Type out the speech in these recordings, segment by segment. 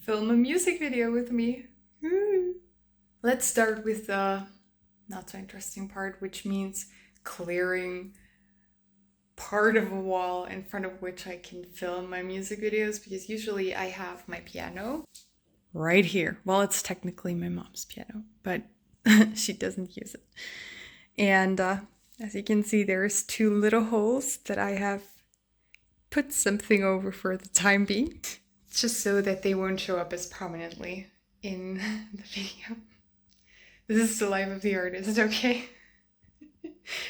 film a music video with me. Let's start with the not so interesting part, which means clearing part of a wall in front of which I can film my music videos, because usually I have my piano right here. Well, it's technically my mom's piano, but she doesn't use it. And as you can see, there's two little holes that I have put something over for the time being, just so that they won't show up as prominently in the video. This is the life of the artist, okay?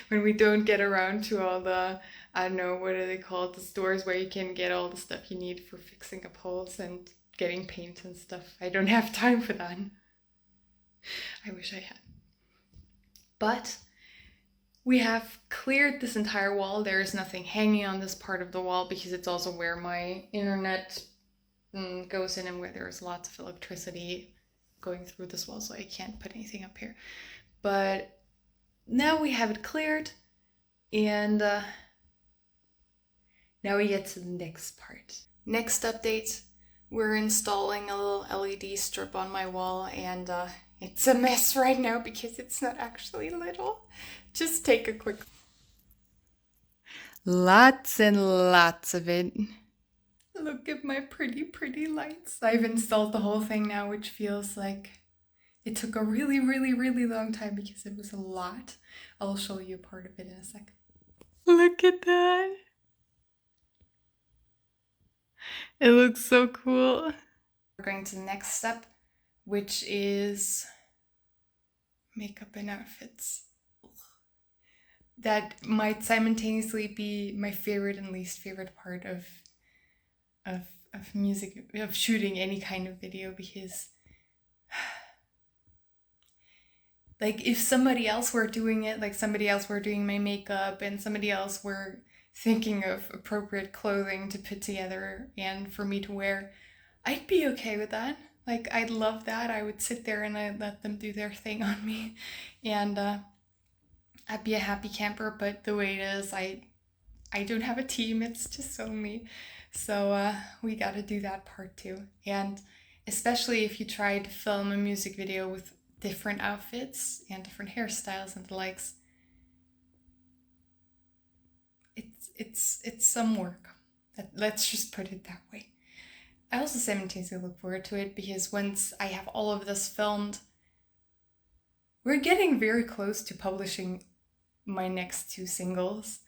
When we don't get around to all the, I don't know, what are they called? The stores where you can get all the stuff you need for fixing up holes and getting paint and stuff. I don't have time for that. I wish I had. But we have cleared this entire wall. There is nothing hanging on this part of the wall because it's also where my internet goes in and where there's lots of electricity going through this wall, so I can't put anything up here. But now we have it cleared, and now we get to the next part. Next update, we're installing a little LED strip on my wall, and it's a mess right now because it's not actually little. Just take a quick... Lots and lots of it. Look at my pretty, pretty lights. I've installed the whole thing now, which feels like it took a really, really, really long time because it was a lot. I'll show you part of it in a second. Look at that. It looks so cool. We're going to the next step, which is makeup and outfits. That might simultaneously be my favorite and least favorite part of music, of shooting any kind of video, because like if somebody else were doing it, like somebody else were doing my makeup and somebody else were thinking of appropriate clothing to put together and for me to wear, I'd be okay with that. Like, I'd love that. I would sit there and I'd let them do their thing on me, and I'd be a happy camper. But the way it is, I don't have a team. It's just only. So we got to do that part too. And especially if you try to film a music video with different outfits and different hairstyles and the likes, it's some work. Let's just put it that way. I also simultaneously look forward to it because once I have all of this filmed, we're getting very close to publishing my next two singles.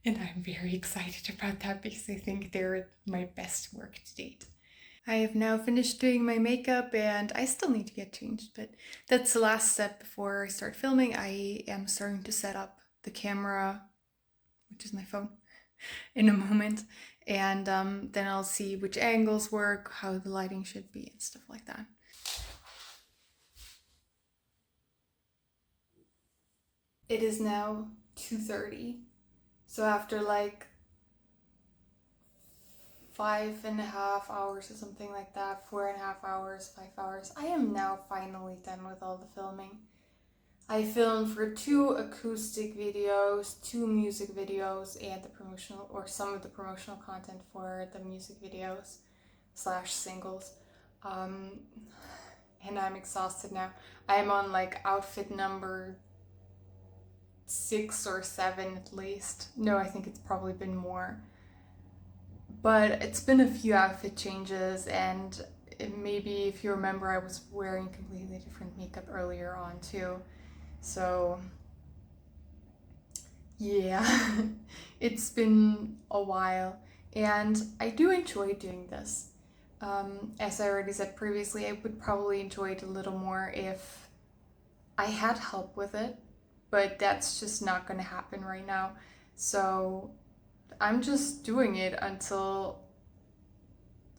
And I'm very excited about that because I think they're my best work to date. I have now finished doing my makeup and I still need to get changed, but that's the last step before I start filming. I am starting to set up the camera, which is my phone, in a moment. And then I'll see which angles work, how the lighting should be and stuff like that. It is now 2:30. So after like 5.5 hours or something like that, 4.5 hours, 5 hours, I am now finally done with all the filming. I filmed for 2 acoustic videos, 2 music videos, and the promotional, or some of the promotional content for the music videos / singles. And I'm exhausted now. I'm on like outfit number 6 or 7 at least. No, I think it's probably been more. But it's been a few outfit changes, and maybe if you remember, I was wearing completely different makeup earlier on too. So yeah, it's been a while, and I do enjoy doing this. As I already said previously, I would probably enjoy it a little more if I had help with it, but that's just not going to happen right now. So I'm just doing it until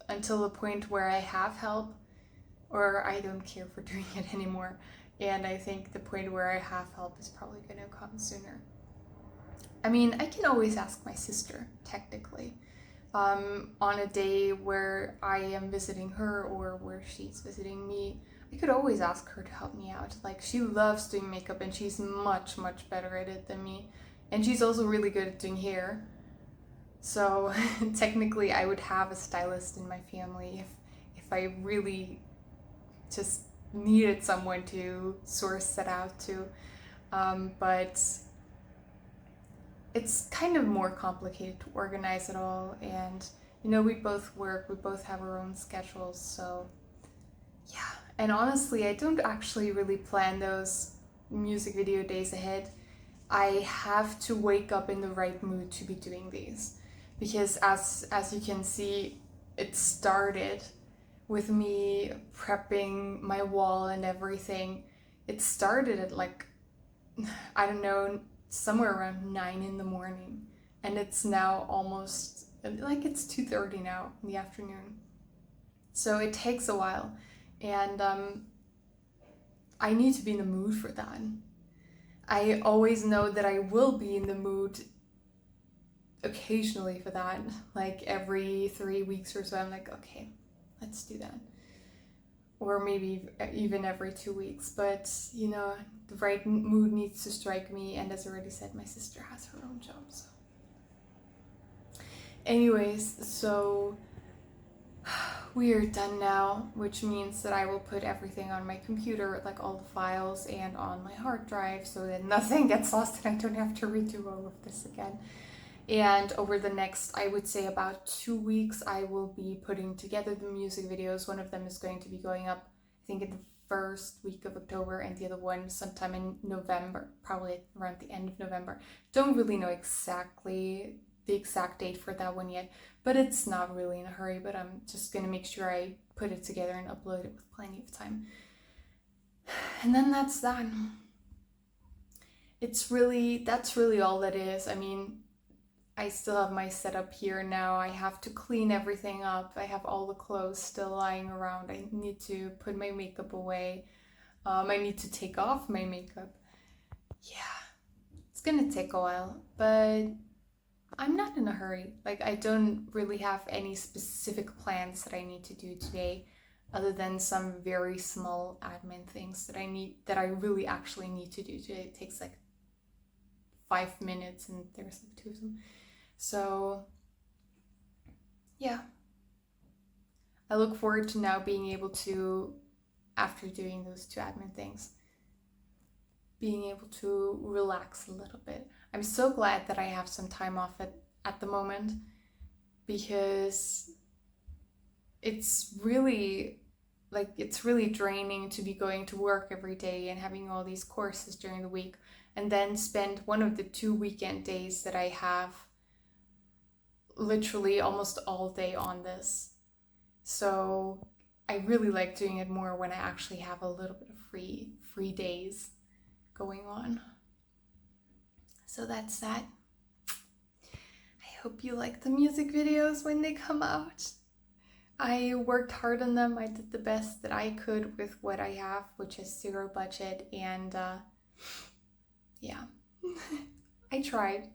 the point where I have help, or I don't care for doing it anymore. And I think the point where I have help is probably going to come sooner. I mean, I can always ask my sister, technically, on a day where I am visiting her or where she's visiting me. I could always ask her to help me out. Like, she loves doing makeup and she's much, much better at it than me. And she's also really good at doing hair. So technically I would have a stylist in my family if I really just needed someone to source that out to. But it's kind of more complicated to organize it all. And, we both work, we both have our own schedules. So, yeah. And honestly, I don't actually really plan those music video days ahead. I have to wake up in the right mood to be doing these. Because as you can see, it started with me prepping my wall and everything. It started at like, I don't know, somewhere around 9 in the morning. And it's now almost, like it's 2:30 now in the afternoon. So it takes a while. And I need to be in the mood for that. I always know that I will be in the mood occasionally for that. Like every 3 weeks or so, I'm like, okay, let's do that. Or maybe even every 2 weeks. But, the right mood needs to strike me. And as I already said, my sister has her own job. So, anyways, so we are done now, which means that I will put everything on my computer, like all the files, and on my hard drive so that nothing gets lost and I don't have to redo all of this again. And over the next, I would say about 2 weeks, I will be putting together the music videos. One of them is going to be going up, I think, in the first week of October, and the other one sometime in November, probably around the end of November. Don't really know exactly the exact date for that one yet, but it's not really in a hurry, but I'm just going to make sure I put it together and upload it with plenty of time. And then that's that. That's really all that is. I mean, I still have my setup here now. I have to clean everything up. I have all the clothes still lying around. I need to put my makeup away. I need to take off my makeup. Yeah, it's gonna take a while, but I'm not in a hurry. Like, I don't really have any specific plans that I need to do today, other than some very small admin things that I really actually need to do today. It takes like 5 minutes, and there's like 2 of them. So, yeah. I look forward to now being able to, after doing those 2 admin things, being able to relax a little bit. I'm so glad that I have some time off at the moment, because it's really draining to be going to work every day and having all these courses during the week, and then spend one of the 2 weekend days that I have literally almost all day on this. So I really like doing it more when I actually have a little bit of free days going on. So that's that. I hope you like the music videos when they come out. I worked hard on them. I did the best that I could with what I have, which is 0 budget, and yeah. I tried.